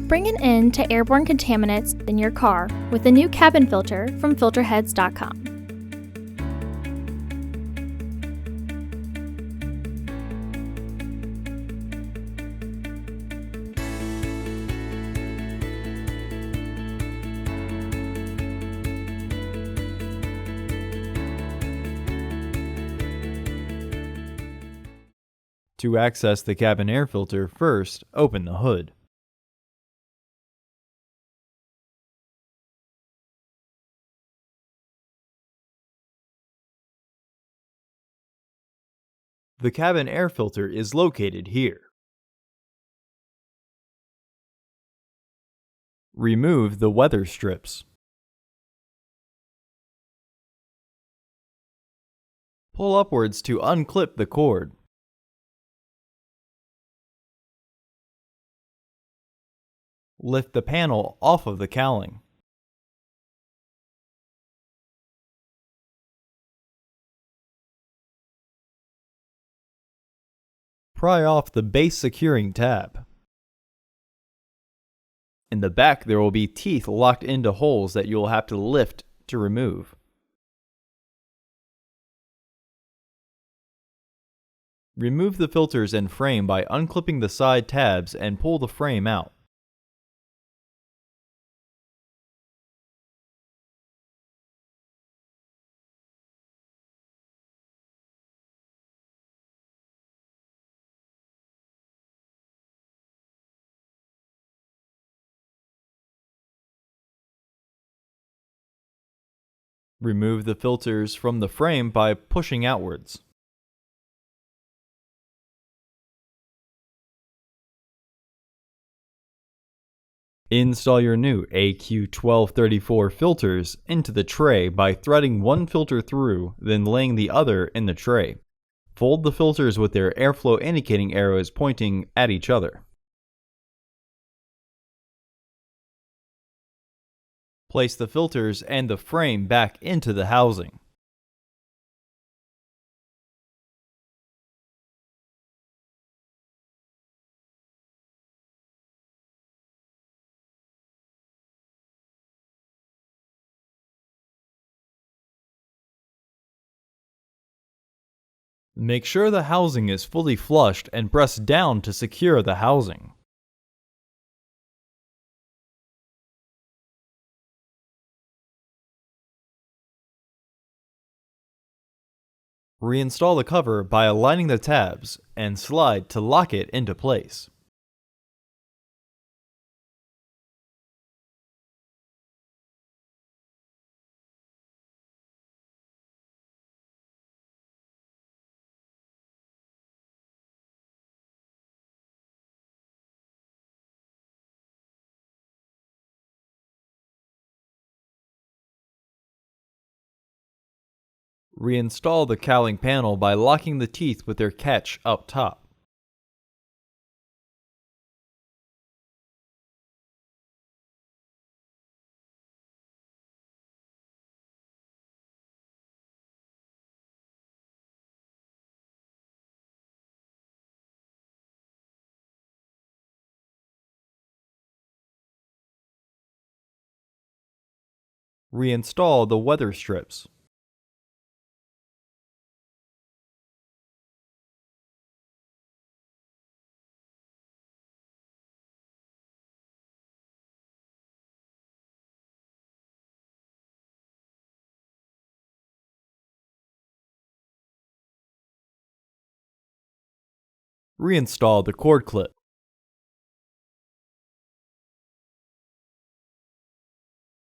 Bring an end to airborne contaminants in your car with the new cabin filter from Filterheads.com. To access the cabin air filter, first open the hood. The cabin air filter is located here. Remove the weather strips. Pull upwards to unclip the cord. Lift the panel off of the cowling. Pry off the base securing tab. In the back, there will be teeth locked into holes that you will have to lift to remove. Remove the filters and frame by unclipping the side tabs and pull the frame out. Remove the filters from the frame by pushing outwards. Install your new AQ1234 filters into the tray by threading one filter through, then laying the other in the tray. Fold the filters with their airflow indicating arrows pointing at each other. Place the filters and the frame back into the housing. Make sure the housing is fully flushed and press down to secure the housing. Reinstall the cover by aligning the tabs and slide to lock it into place. Reinstall the cowling panel by locking the teeth with their catch up top. Reinstall the weather strips. Reinstall the cord clip.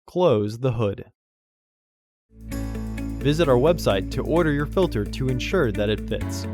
Close the hood. Visit our website to order your filter to ensure that it fits.